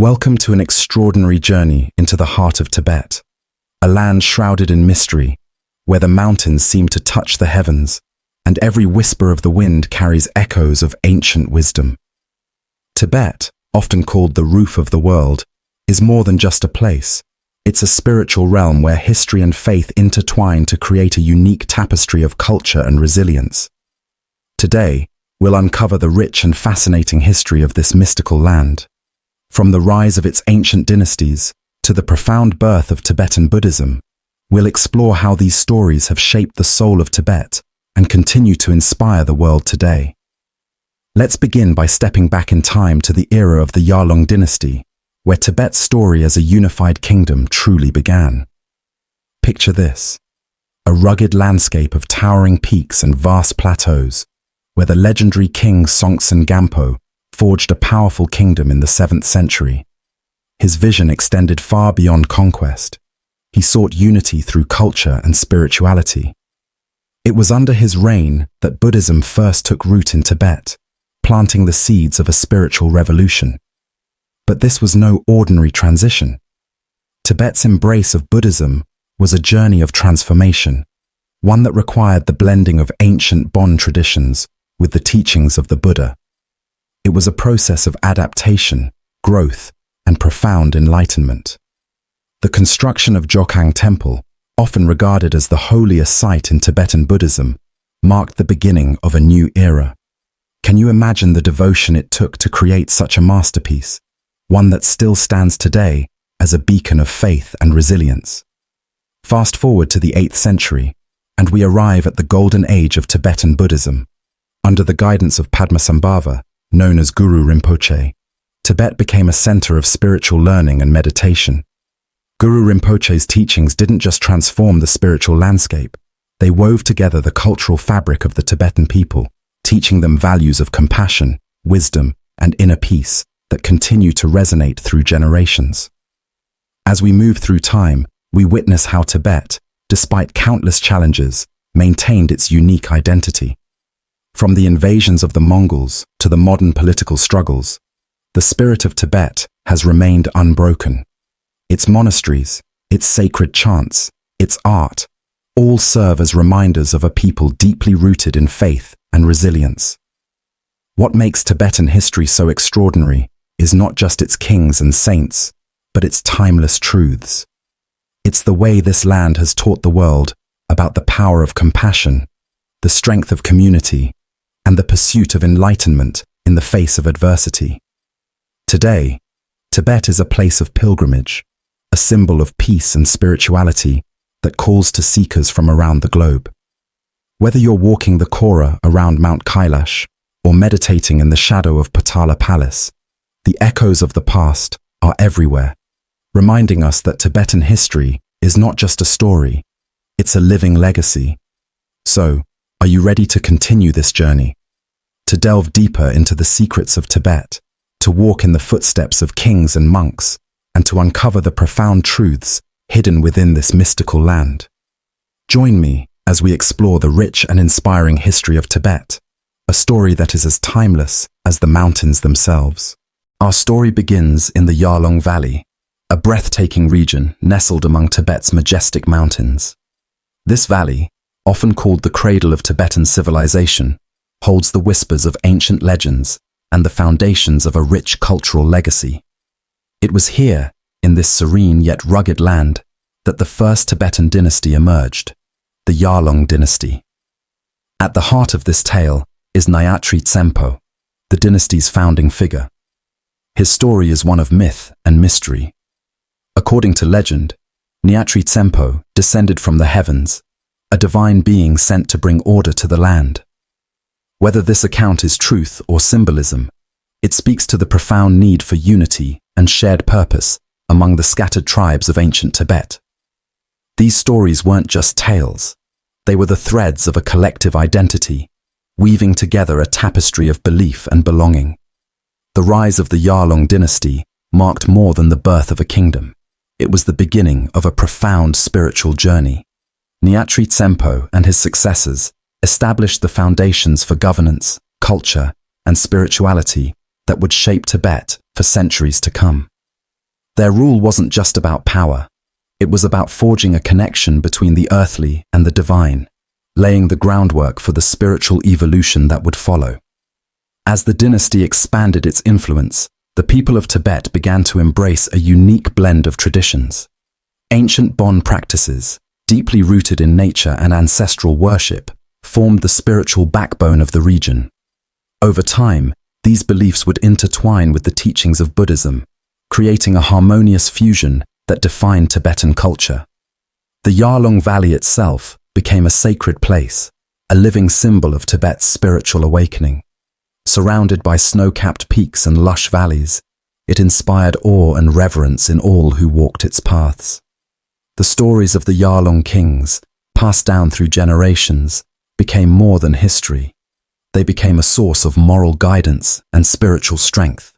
Welcome to an extraordinary journey into the heart of Tibet, a land shrouded in mystery, where the mountains seem to touch the heavens, and every whisper of the wind carries echoes of ancient wisdom. Tibet, often called the roof of the world, is more than just a place. It's a spiritual realm where history and faith intertwine to create a unique tapestry of culture and resilience. Today, we'll uncover the rich and fascinating history of this mystical land. From the rise of its ancient dynasties to the profound birth of Tibetan Buddhism, we'll explore how these stories have shaped the soul of Tibet and continue to inspire the world today. Let's begin by stepping back in time to the era of the Yarlung Dynasty, where Tibet's story as a unified kingdom truly began. Picture this: a rugged landscape of towering peaks and vast plateaus, where the legendary king Songtsen Gampo forged a powerful kingdom in the 7th century. His vision extended far beyond conquest. He sought unity through culture and spirituality. It was under his reign that Buddhism first took root in Tibet, planting the seeds of a spiritual revolution. But this was no ordinary transition. Tibet's embrace of Buddhism was a journey of transformation, one that required the blending of ancient Bon traditions with the teachings of the Buddha. It was a process of adaptation, growth, and profound enlightenment. The construction of Jokhang Temple, often regarded as the holiest site in Tibetan Buddhism, marked the beginning of a new era. Can you imagine the devotion it took to create such a masterpiece, one that still stands today as a beacon of faith and resilience? Fast forward to the 8th century, and we arrive at the golden age of Tibetan Buddhism. Under the guidance of Padmasambhava, known as Guru Rinpoche, Tibet became a center of spiritual learning and meditation. Guru Rinpoche's teachings didn't just transform the spiritual landscape, they wove together the cultural fabric of the Tibetan people, teaching them values of compassion, wisdom, and inner peace that continue to resonate through generations. As we move through time, we witness how Tibet, despite countless challenges, maintained its unique identity. From the invasions of the Mongols to the modern political struggles, the spirit of Tibet has remained unbroken. Its monasteries, its sacred chants, its art, all serve as reminders of a people deeply rooted in faith and resilience. What makes Tibetan history so extraordinary is not just its kings and saints, but its timeless truths. It's the way this land has taught the world about the power of compassion, the strength of community, and the pursuit of enlightenment in the face of adversity. Today, Tibet is a place of pilgrimage, a symbol of peace and spirituality that calls to seekers from around the globe. Whether you're walking the Kora around Mount Kailash or meditating in the shadow of Potala Palace, the echoes of the past are everywhere, reminding us that Tibetan history is not just a story, it's a living legacy. So, are you ready to continue this journey? To delve deeper into the secrets of Tibet, to walk in the footsteps of kings and monks, and to uncover the profound truths hidden within this mystical land? Join me as we explore the rich and inspiring history of Tibet, a story that is as timeless as the mountains themselves. Our story begins in the Yarlung Valley, a breathtaking region nestled among Tibet's majestic mountains. This valley, often called the cradle of Tibetan civilization, holds the whispers of ancient legends and the foundations of a rich cultural legacy. It was here, in this serene yet rugged land, that the first Tibetan dynasty emerged, the Yarlung Dynasty. At the heart of this tale is Nyatri Tsempo, the dynasty's founding figure. His story is one of myth and mystery. According to legend, Nyatri Tsempo descended from the heavens, a divine being sent to bring order to the land. Whether this account is truth or symbolism, it speaks to the profound need for unity and shared purpose among the scattered tribes of ancient Tibet. These stories weren't just tales, they were the threads of a collective identity, weaving together a tapestry of belief and belonging. The rise of the Yarlung dynasty marked more than the birth of a kingdom. It was the beginning of a profound spiritual journey. Nyatri Tsempo and his successors established the foundations for governance, culture, and spirituality that would shape Tibet for centuries to come. Their rule wasn't just about power. It was about forging a connection between the earthly and the divine, laying the groundwork for the spiritual evolution that would follow. As the dynasty expanded its influence, the people of Tibet began to embrace a unique blend of traditions. Ancient Bon practices, deeply rooted in nature and ancestral worship, formed the spiritual backbone of the region. Over time, these beliefs would intertwine with the teachings of Buddhism, creating a harmonious fusion that defined Tibetan culture. The Yarlung Valley itself became a sacred place, a living symbol of Tibet's spiritual awakening. Surrounded by snow-capped peaks and lush valleys, it inspired awe and reverence in all who walked its paths. The stories of the Yarlung kings, passed down through generations, became more than history. They became a source of moral guidance and spiritual strength.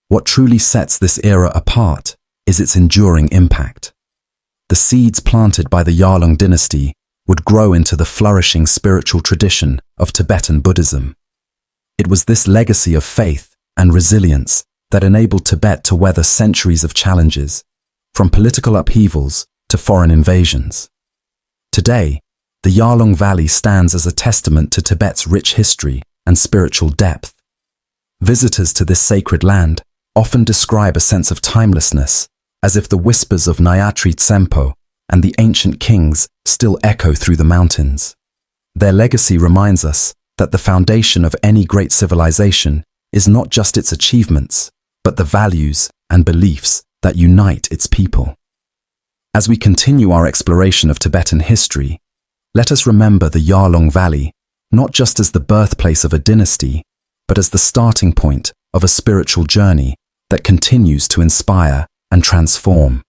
What truly sets this era apart is its enduring impact. The seeds planted by the Yarlung Dynasty would grow into the flourishing spiritual tradition of Tibetan Buddhism. It was this legacy of faith and resilience that enabled Tibet to weather centuries of challenges, from political upheavals to foreign invasions. Today, the Yarlung Valley stands as a testament to Tibet's rich history and spiritual depth. Visitors to this sacred land often describe a sense of timelessness, as if the whispers of Nyatri Tsempo and the ancient kings still echo through the mountains. Their legacy reminds us that the foundation of any great civilization is not just its achievements, but the values and beliefs that unite its people. As we continue our exploration of Tibetan history, let us remember the Yarlung Valley not just as the birthplace of a dynasty, but as the starting point of a spiritual journey that continues to inspire and transform.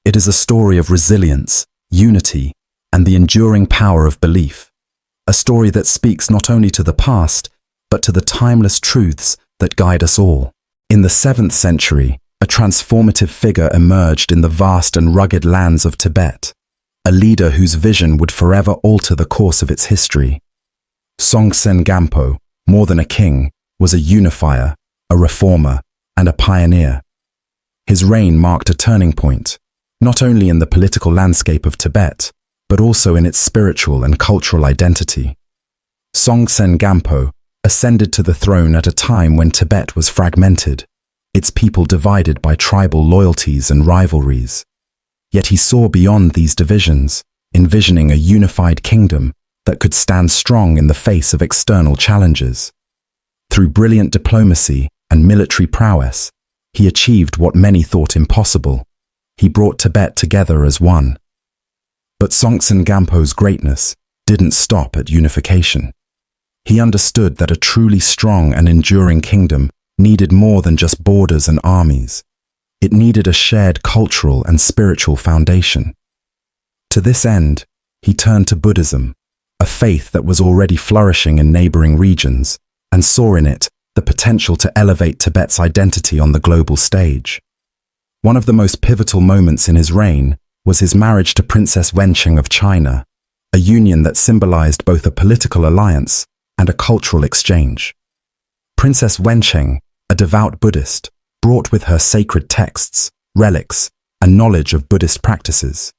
It is a story of resilience, unity, and the enduring power of belief. A story that speaks not only to the past, but to the timeless truths that guide us all. In the 7th century, a transformative figure emerged in the vast and rugged lands of Tibet, a leader whose vision would forever alter the course of its history. Songtsen Gampo, more than a king, was a unifier, a reformer, and a pioneer. His reign marked a turning point, not only in the political landscape of Tibet, but also in its spiritual and cultural identity. Songtsen Gampo ascended to the throne at a time when Tibet was fragmented, its people divided by tribal loyalties and rivalries. Yet he saw beyond these divisions, envisioning a unified kingdom that could stand strong in the face of external challenges. Through brilliant diplomacy and military prowess, he achieved what many thought impossible. He brought Tibet together as one. But Songtsen Gampo's greatness didn't stop at unification. He understood that a truly strong and enduring kingdom needed more than just borders and armies. It needed a shared cultural and spiritual foundation. To this end, he turned to Buddhism, a faith that was already flourishing in neighboring regions, and saw in it the potential to elevate Tibet's identity on the global stage. One of the most pivotal moments in his reign was his marriage to Princess Wencheng of China, a union that symbolized both a political alliance and a cultural exchange. Princess Wencheng, a devout Buddhist, brought with her sacred texts, relics, and knowledge of Buddhist practices.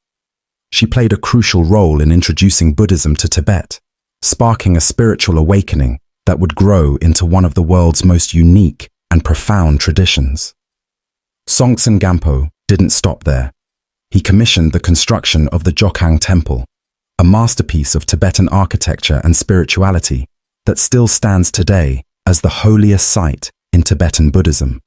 She played a crucial role in introducing Buddhism to Tibet, sparking a spiritual awakening that would grow into one of the world's most unique and profound traditions. Songtsen Gampo didn't stop there. He commissioned the construction of the Jokhang Temple, a masterpiece of Tibetan architecture and spirituality that still stands today as the holiest site in Tibetan Buddhism.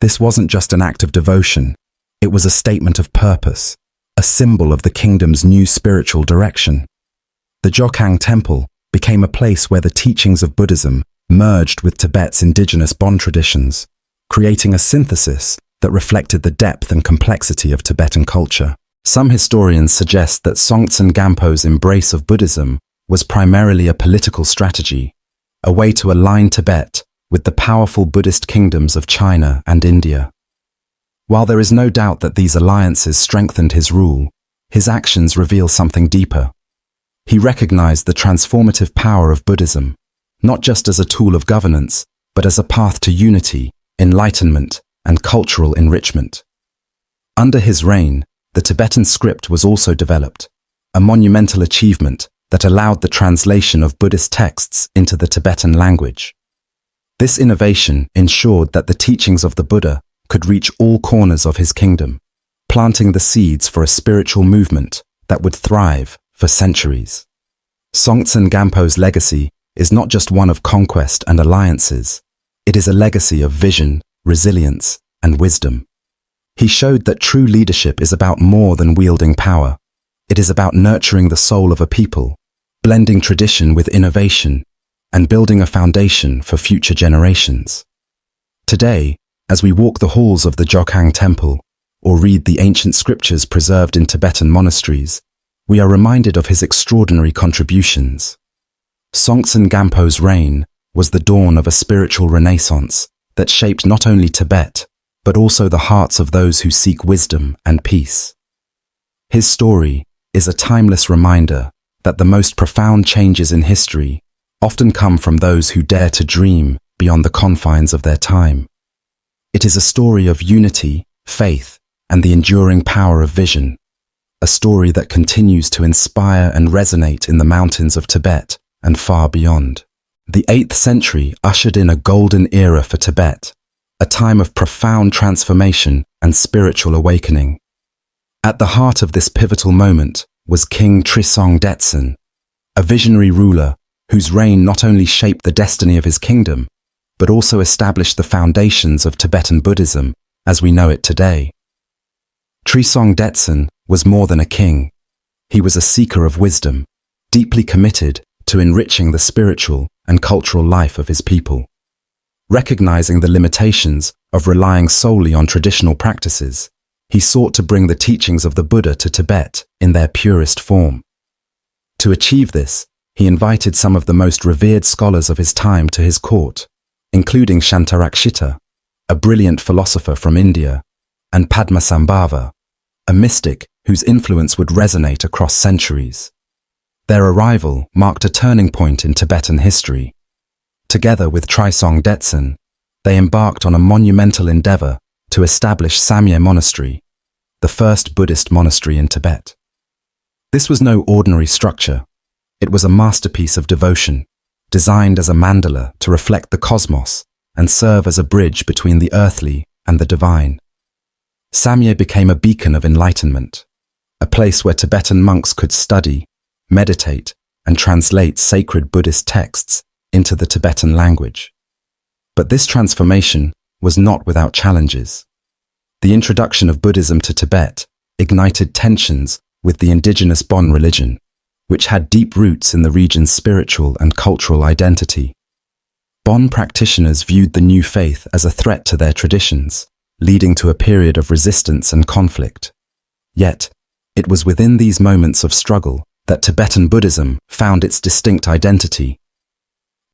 This wasn't just an act of devotion, it was a statement of purpose, a symbol of the kingdom's new spiritual direction. The Jokhang Temple became a place where the teachings of Buddhism merged with Tibet's indigenous Bon traditions, creating a synthesis that reflected the depth and complexity of Tibetan culture. Some historians suggest that Songtsen Gampo's embrace of Buddhism was primarily a political strategy, a way to align Tibet with the powerful Buddhist kingdoms of China and India. While there is no doubt that these alliances strengthened his rule, his actions reveal something deeper. He recognized the transformative power of Buddhism, not just as a tool of governance, but as a path to unity, enlightenment, and cultural enrichment. Under his reign, the Tibetan script was also developed, a monumental achievement that allowed the translation of Buddhist texts into the Tibetan language. This innovation ensured that the teachings of the Buddha could reach all corners of his kingdom, planting the seeds for a spiritual movement that would thrive for centuries. Songtsen Gampo's legacy is not just one of conquest and alliances, it is a legacy of vision, resilience, and wisdom. He showed that true leadership is about more than wielding power. It is about nurturing the soul of a people, blending tradition with innovation, and building a foundation for future generations. Today, as we walk the halls of the Jokhang Temple or read the ancient scriptures preserved in Tibetan monasteries, we are reminded of his extraordinary contributions. Songtsen Gampo's reign was the dawn of a spiritual renaissance that shaped not only Tibet, but also the hearts of those who seek wisdom and peace. His story is a timeless reminder that the most profound changes in history often come from those who dare to dream beyond the confines of their time. It is a story of unity, faith, and the enduring power of vision, a story that continues to inspire and resonate in the mountains of Tibet and far beyond. The 8th century ushered in a golden era for Tibet, a time of profound transformation and spiritual awakening. At the heart of this pivotal moment was King Trisong Detsen, a visionary ruler whose reign not only shaped the destiny of his kingdom, but also established the foundations of Tibetan Buddhism as we know it today. Trisong Detsen was more than a king. He was a seeker of wisdom, deeply committed to enriching the spiritual and cultural life of his people. Recognizing the limitations of relying solely on traditional practices, he sought to bring the teachings of the Buddha to Tibet in their purest form. To achieve this, he invited some of the most revered scholars of his time to his court, including Shantarakshita, a brilliant philosopher from India, and Padmasambhava, a mystic whose influence would resonate across centuries. Their arrival marked a turning point in Tibetan history. Together with Trisong Detsen, they embarked on a monumental endeavor to establish Samye Monastery, the first Buddhist monastery in Tibet. This was no ordinary structure. It was a masterpiece of devotion, designed as a mandala to reflect the cosmos and serve as a bridge between the earthly and the divine. Samye became a beacon of enlightenment, a place where Tibetan monks could study, meditate, and translate sacred Buddhist texts into the Tibetan language. But this transformation was not without challenges. The introduction of Buddhism to Tibet ignited tensions with the indigenous Bon religion, which had deep roots in the region's spiritual and cultural identity. Bon practitioners viewed the new faith as a threat to their traditions, leading to a period of resistance and conflict. Yet, it was within these moments of struggle that Tibetan Buddhism found its distinct identity.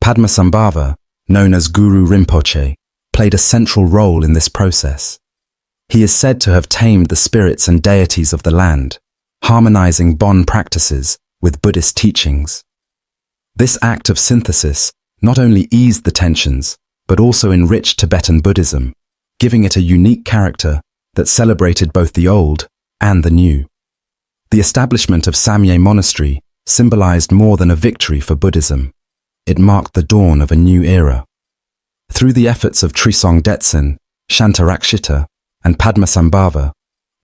Padmasambhava, known as Guru Rinpoche, played a central role in this process. He is said to have tamed the spirits and deities of the land, harmonizing Bon practices with Buddhist teachings. This act of synthesis not only eased the tensions, but also enriched Tibetan Buddhism, giving it a unique character that celebrated both the old and the new. The establishment of Samye Monastery symbolized more than a victory for Buddhism. It marked the dawn of a new era. Through the efforts of Trisong Detsen, Shantarakshita, and Padmasambhava,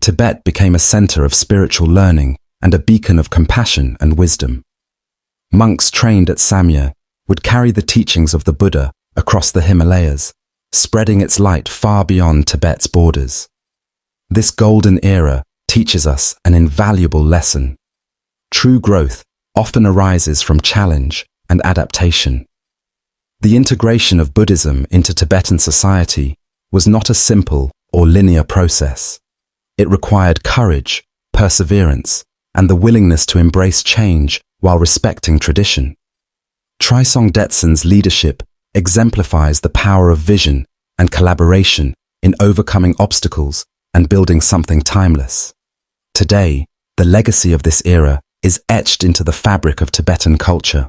Tibet became a center of spiritual learning and a beacon of compassion and wisdom. Monks trained at Samye would carry the teachings of the Buddha across the Himalayas, spreading its light far beyond Tibet's borders. This golden era teaches us an invaluable lesson. True growth often arises from challenge and adaptation. The integration of Buddhism into Tibetan society was not a simple or linear process. It required courage, perseverance, and the willingness to embrace change while respecting tradition. Trisong Detsen's leadership exemplifies the power of vision and collaboration in overcoming obstacles and building something timeless. Today, the legacy of this era is etched into the fabric of Tibetan culture.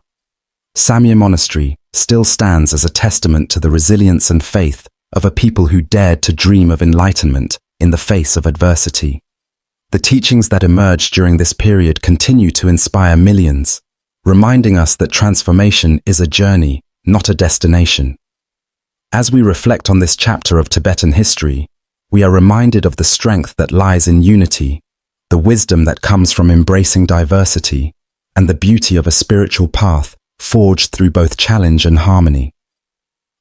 Samye Monastery still stands as a testament to the resilience and faith of a people who dared to dream of enlightenment in the face of adversity. The teachings that emerged during this period continue to inspire millions, reminding us that transformation is a journey, not a destination. As we reflect on this chapter of Tibetan history, we are reminded of the strength that lies in unity, the wisdom that comes from embracing diversity, and the beauty of a spiritual path forged through both challenge and harmony.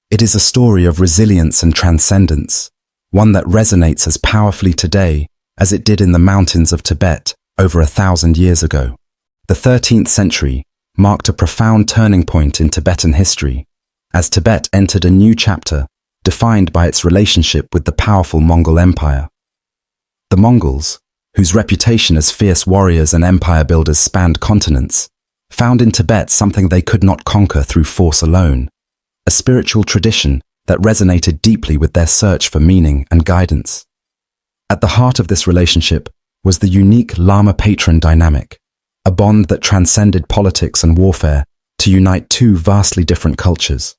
It is a story of resilience and transcendence, one that resonates as powerfully today as it did in the mountains of Tibet over 1,000 years ago. The 13th century marked a profound turning point in Tibetan history, as Tibet entered a new chapter defined by its relationship with the powerful Mongol Empire. The Mongols, whose reputation as fierce warriors and empire builders spanned continents, found in Tibet something they could not conquer through force alone, a spiritual tradition that resonated deeply with their search for meaning and guidance. At the heart of this relationship was the unique Lama-patron dynamic, a bond that transcended politics and warfare to unite two vastly different cultures.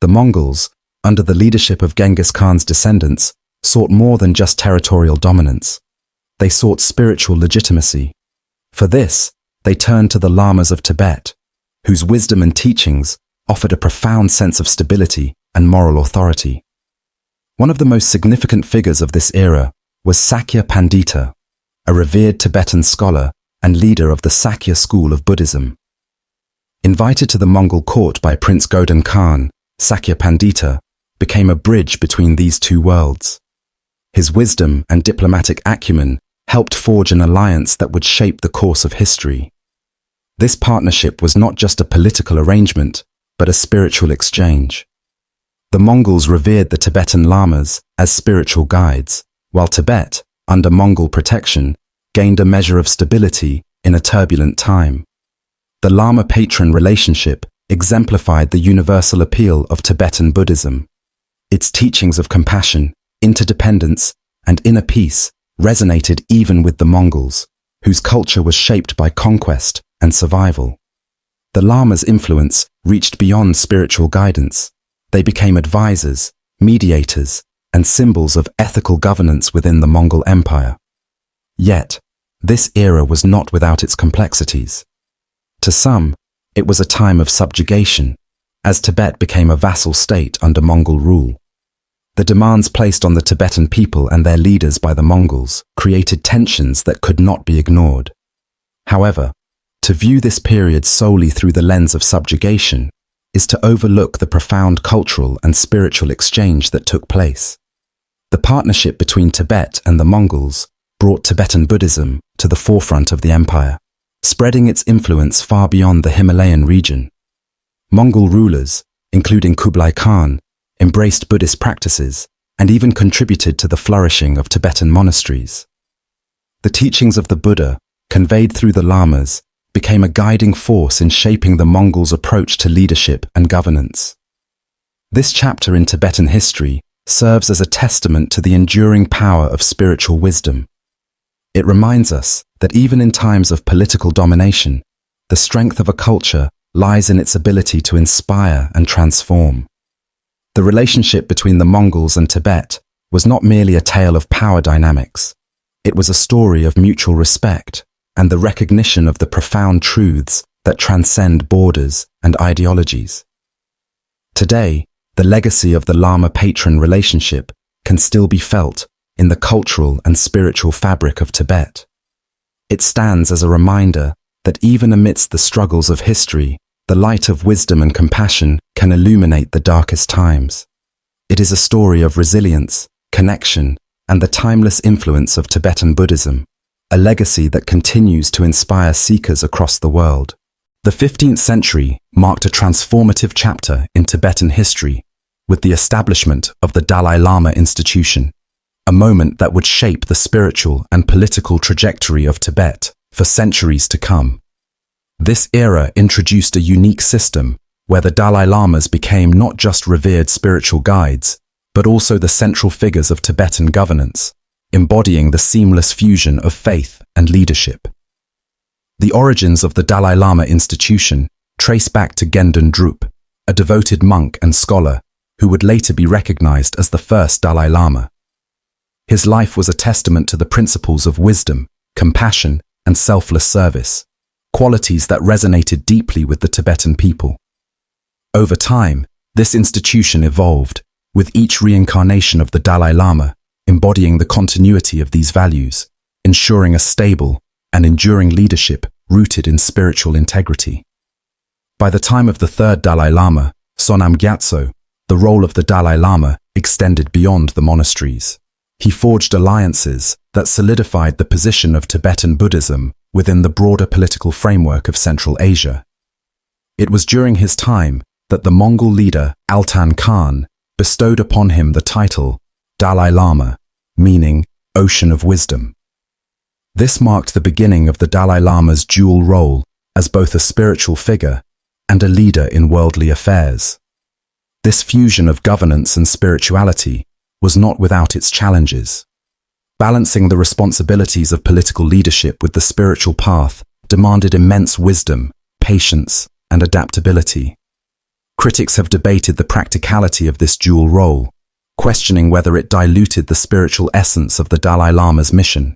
The Mongols, under the leadership of Genghis Khan's descendants, sought more than just territorial dominance. They sought spiritual legitimacy. For this, they turned to the Lamas of Tibet, whose wisdom and teachings offered a profound sense of stability and moral authority. One of the most significant figures of this era was Sakya Pandita, a revered Tibetan scholar and leader of the Sakya school of Buddhism. Invited to the Mongol court by Prince Godan Khan, Sakya Pandita became a bridge between these two worlds. His wisdom and diplomatic acumen helped forge an alliance that would shape the course of history. This partnership was not just a political arrangement, but a spiritual exchange. The Mongols revered the Tibetan Lamas as spiritual guides, while Tibet, under Mongol protection, gained a measure of stability in a turbulent time. The Lama-patron relationship exemplified the universal appeal of Tibetan Buddhism. Its teachings of compassion, interdependence, and inner peace resonated even with the Mongols, whose culture was shaped by conquest and survival. The Lama's influence reached beyond spiritual guidance. They became advisors, mediators, and symbols of ethical governance within the Mongol Empire. Yet, this era was not without its complexities. To some, it was a time of subjugation, as Tibet became a vassal state under Mongol rule. The demands placed on the Tibetan people and their leaders by the Mongols created tensions that could not be ignored. However, to view this period solely through the lens of subjugation is to overlook the profound cultural and spiritual exchange that took place. The partnership between Tibet and the Mongols brought Tibetan Buddhism to the forefront of the empire, spreading its influence far beyond the Himalayan region. Mongol rulers, including Kublai Khan, embraced Buddhist practices and even contributed to the flourishing of Tibetan monasteries. The teachings of the Buddha, conveyed through the Lamas, became a guiding force in shaping the Mongols' approach to leadership and governance. This chapter in Tibetan history serves as a testament to the enduring power of spiritual wisdom. It reminds us that even in times of political domination, the strength of a culture lies in its ability to inspire and transform. The relationship between the Mongols and Tibet was not merely a tale of power dynamics. It was a story of mutual respect and the recognition of the profound truths that transcend borders and ideologies. Today, the legacy of the Lama-patron relationship can still be felt in the cultural and spiritual fabric of Tibet. It stands as a reminder that even amidst the struggles of history, the light of wisdom and compassion can illuminate the darkest times. It is a story of resilience, connection, and the timeless influence of Tibetan Buddhism, a legacy that continues to inspire seekers across the world. The 15th century marked a transformative chapter in Tibetan history with the establishment of the Dalai Lama institution, a moment that would shape the spiritual and political trajectory of Tibet for centuries to come. This era introduced a unique system where the Dalai Lamas became not just revered spiritual guides, but also the central figures of Tibetan governance, embodying the seamless fusion of faith and leadership. The origins of the Dalai Lama institution trace back to Gendon Drup, a devoted monk and scholar who would later be recognized as the first Dalai Lama. His life was a testament to the principles of wisdom, compassion, and selfless service, qualities that resonated deeply with the Tibetan people. Over time, this institution evolved, with each reincarnation of the Dalai Lama embodying the continuity of these values, ensuring a stable and enduring leadership rooted in spiritual integrity. By the time of the third Dalai Lama, Sonam Gyatso, the role of the Dalai Lama extended beyond the monasteries. He forged alliances that solidified the position of Tibetan Buddhism within the broader political framework of Central Asia. It was during his time that the Mongol leader Altan Khan bestowed upon him the title Dalai Lama, meaning Ocean of Wisdom. This marked the beginning of the Dalai Lama's dual role as both a spiritual figure and a leader in worldly affairs. This fusion of governance and spirituality was not without its challenges. Balancing the responsibilities of political leadership with the spiritual path demanded immense wisdom, patience, and adaptability. Critics have debated the practicality of this dual role, questioning whether it diluted the spiritual essence of the Dalai Lama's mission.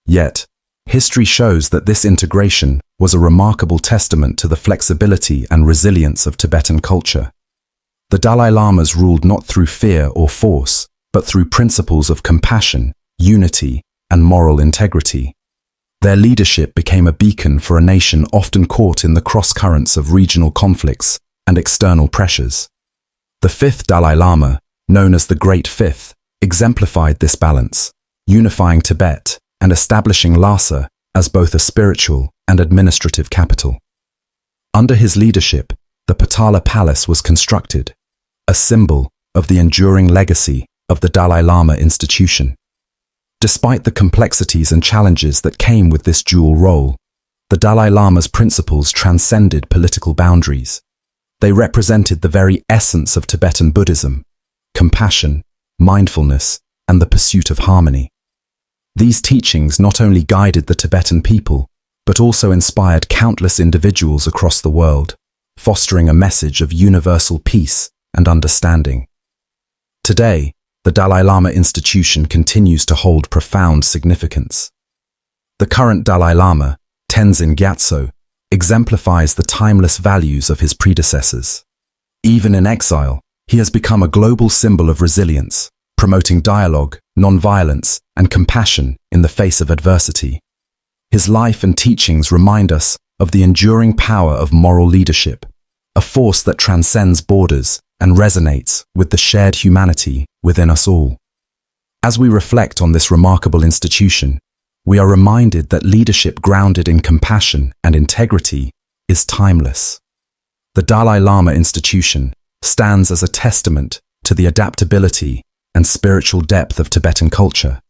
Yet, history shows that this integration was a remarkable testament to the flexibility and resilience of Tibetan culture. The Dalai Lamas ruled not through fear or force, but through principles of compassion, unity, and moral integrity. Their leadership became a beacon for a nation often caught in the cross-currents of regional conflicts and external pressures. The fifth Dalai Lama, known as the Great Fifth, exemplified this balance, unifying Tibet and establishing Lhasa as both a spiritual and administrative capital. Under his leadership, the Potala Palace was constructed, a symbol of the enduring legacy of the Dalai Lama institution. Despite the complexities and challenges that came with this dual role, the Dalai Lama's principles transcended political boundaries. They represented the very essence of Tibetan Buddhism: compassion, mindfulness, and the pursuit of harmony. These teachings not only guided the Tibetan people, but also inspired countless individuals across the world, fostering a message of universal peace and understanding. Today, the Dalai Lama institution continues to hold profound significance. The current Dalai Lama, Tenzin Gyatso, exemplifies the timeless values of his predecessors. Even in exile, he has become a global symbol of resilience, promoting dialogue, non-violence, and compassion in the face of adversity. His life and teachings remind us of the enduring power of moral leadership, a force that transcends borders and resonates with the shared humanity within us all. As we reflect on this remarkable institution, we are reminded that leadership grounded in compassion and integrity is timeless. The Dalai Lama institution stands as a testament to the adaptability and spiritual depth of Tibetan culture,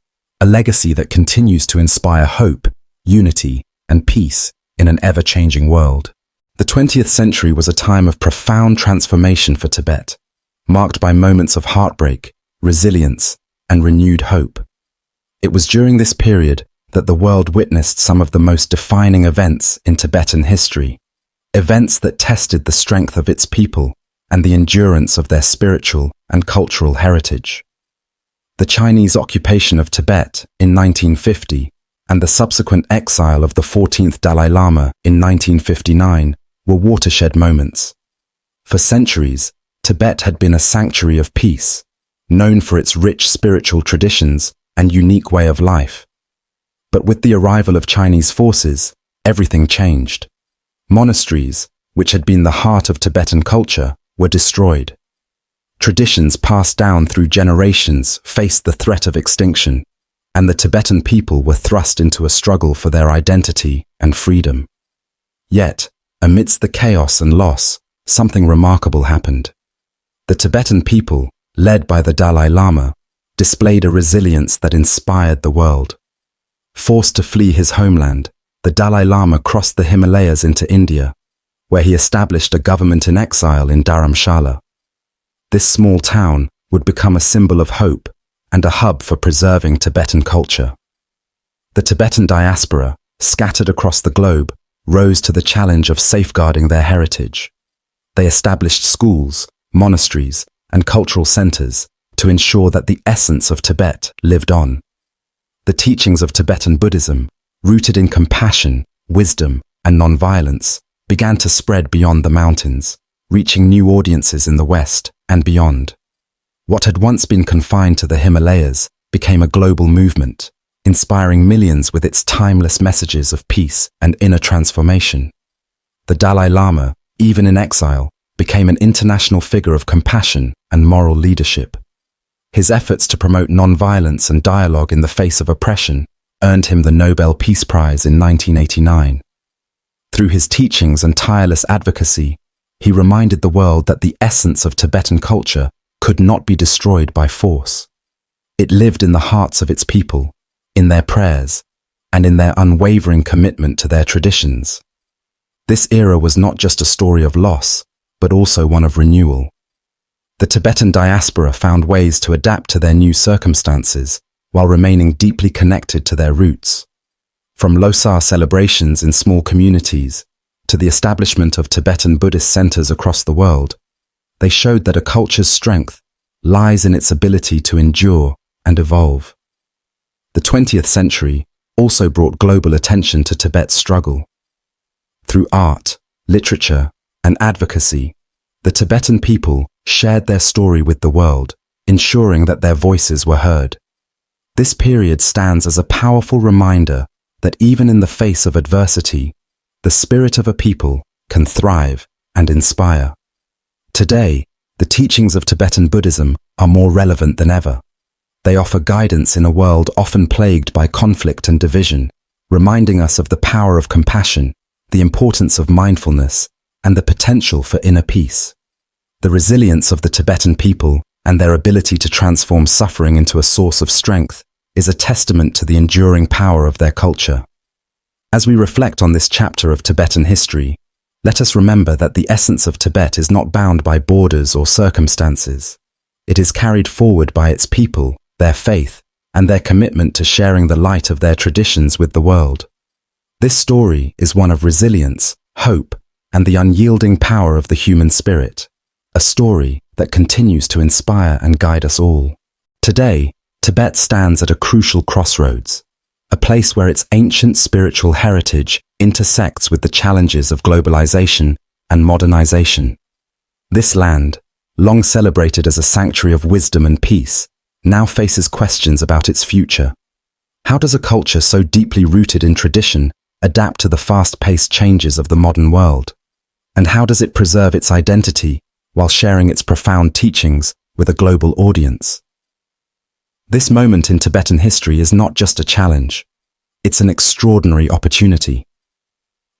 a legacy that continues to inspire hope, unity, and peace in an ever-changing world. The 20th century was a time of profound transformation for Tibet, marked by moments of heartbreak, resilience, and renewed hope. It was during this period that the world witnessed some of the most defining events in Tibetan history, events that tested the strength of its people and the endurance of their spiritual and cultural heritage. The Chinese occupation of Tibet in 1950 and the subsequent exile of the 14th Dalai Lama in 1959 were watershed moments. For centuries, Tibet had been a sanctuary of peace, known for its rich spiritual traditions and unique way of life. But with the arrival of Chinese forces, everything changed. Monasteries, which had been the heart of Tibetan culture, were destroyed. Traditions passed down through generations faced the threat of extinction, and the Tibetan people were thrust into a struggle for their identity and freedom. Yet, amidst the chaos and loss, something remarkable happened. The Tibetan people, led by the Dalai Lama, displayed a resilience that inspired the world. Forced to flee his homeland, the Dalai Lama crossed the Himalayas into India, where he established a government in exile in Dharamshala. This small town would become a symbol of hope and a hub for preserving Tibetan culture. The Tibetan diaspora, scattered across the globe, rose to the challenge of safeguarding their heritage. They established schools, monasteries, and cultural centers to ensure that the essence of Tibet lived on. The teachings of Tibetan Buddhism, rooted in compassion, wisdom, and nonviolence, began to spread beyond the mountains, reaching new audiences in the West and beyond. What had once been confined to the Himalayas became a global movement, inspiring millions with its timeless messages of peace and inner transformation. The Dalai Lama, even in exile, became an international figure of compassion and moral leadership. His efforts to promote nonviolence and dialogue in the face of oppression earned him the Nobel Peace Prize in 1989. Through his teachings and tireless advocacy, he reminded the world that the essence of Tibetan culture could not be destroyed by force. It lived in the hearts of its people, in their prayers, and in their unwavering commitment to their traditions. This era was not just a story of loss, but also one of renewal. The Tibetan diaspora found ways to adapt to their new circumstances while remaining deeply connected to their roots. From Losar celebrations in small communities to the establishment of Tibetan Buddhist centers across the world, they showed that a culture's strength lies in its ability to endure and evolve. The 20th century also brought global attention to Tibet's struggle. Through art, literature, and advocacy, the Tibetan people shared their story with the world, ensuring that their voices were heard. This period stands as a powerful reminder that even in the face of adversity, the spirit of a people can thrive and inspire. Today, the teachings of Tibetan Buddhism are more relevant than ever. They offer guidance in a world often plagued by conflict and division, reminding us of the power of compassion, the importance of mindfulness, and the potential for inner peace. The resilience of the Tibetan people and their ability to transform suffering into a source of strength is a testament to the enduring power of their culture. As we reflect on this chapter of Tibetan history, let us remember that the essence of Tibet is not bound by borders or circumstances. It is carried forward by its people, their faith, and their commitment to sharing the light of their traditions with the world. This story is one of resilience, hope, and the unyielding power of the human spirit, a story that continues to inspire and guide us all. Today, Tibet stands at a crucial crossroads, a place where its ancient spiritual heritage intersects with the challenges of globalization and modernization. This land, long celebrated as a sanctuary of wisdom and peace, now faces questions about its future. How does a culture so deeply rooted in tradition adapt to the fast-paced changes of the modern world? And how does it preserve its identity while sharing its profound teachings with a global audience? This moment in Tibetan history is not just a challenge, it's an extraordinary opportunity.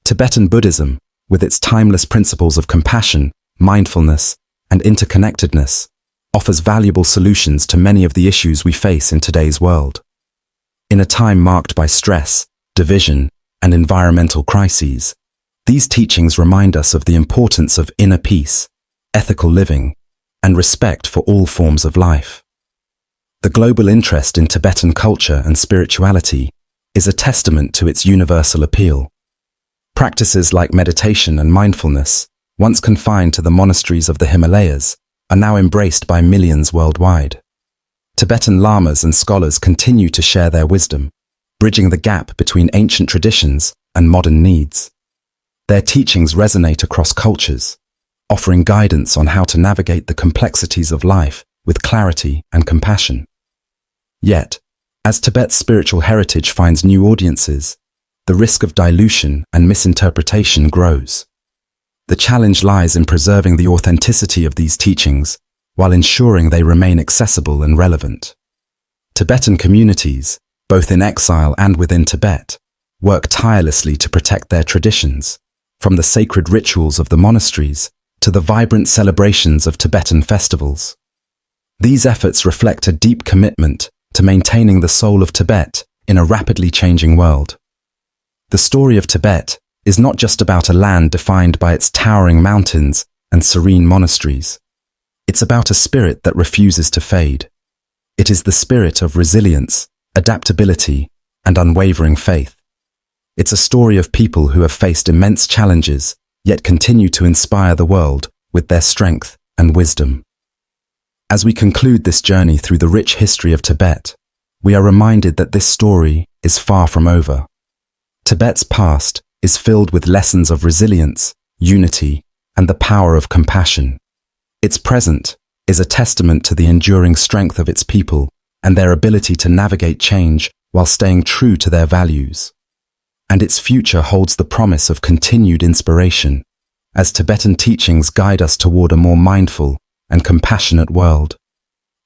Tibetan Buddhism, with its timeless principles of compassion, mindfulness, and interconnectedness, offers valuable solutions to many of the issues we face in today's world. In a time marked by stress, division, and environmental crises, these teachings remind us of the importance of inner peace, ethical living, and respect for all forms of life. The global interest in Tibetan culture and spirituality is a testament to its universal appeal. Practices like meditation and mindfulness, once confined to the monasteries of the Himalayas, are now embraced by millions worldwide. Tibetan lamas and scholars continue to share their wisdom, bridging the gap between ancient traditions and modern needs. Their teachings resonate across cultures, offering guidance on how to navigate the complexities of life with clarity and compassion. Yet, as Tibet's spiritual heritage finds new audiences, the risk of dilution and misinterpretation grows. The challenge lies in preserving the authenticity of these teachings while ensuring they remain accessible and relevant. Tibetan communities, both in exile and within Tibet, work tirelessly to protect their traditions, from the sacred rituals of the monasteries to the vibrant celebrations of Tibetan festivals. These efforts reflect a deep commitment to maintaining the soul of Tibet in a rapidly changing world. The story of Tibet is not just about a land defined by its towering mountains and serene monasteries. It's about a spirit that refuses to fade. It is the spirit of resilience, adaptability, and unwavering faith. It's a story of people who have faced immense challenges, yet continue to inspire the world with their strength and wisdom. As we conclude this journey through the rich history of Tibet, we are reminded that this story is far from over. Tibet's past is filled with lessons of resilience, unity, and the power of compassion. Its present is a testament to the enduring strength of its people and their ability to navigate change while staying true to their values. And its future holds the promise of continued inspiration, as Tibetan teachings guide us toward a more mindful and compassionate world.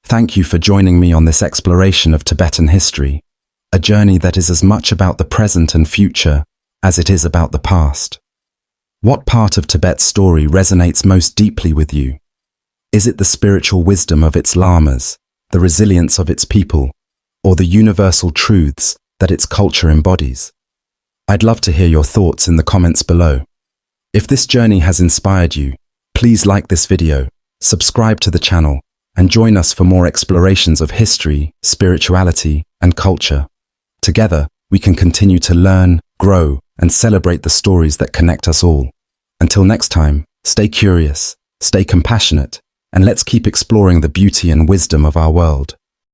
Thank you for joining me on this exploration of Tibetan history, a journey that is as much about the present and future as it is about the past. What part of Tibet's story resonates most deeply with you? Is it the spiritual wisdom of its lamas, the resilience of its people, or the universal truths that its culture embodies? I'd love to hear your thoughts in the comments below. If this journey has inspired you, please like this video, subscribe to the channel, and join us for more explorations of history, spirituality, and culture. Together, we can continue to learn, grow, and celebrate the stories that connect us all. Until next time, stay curious, stay compassionate, and let's keep exploring the beauty and wisdom of our world.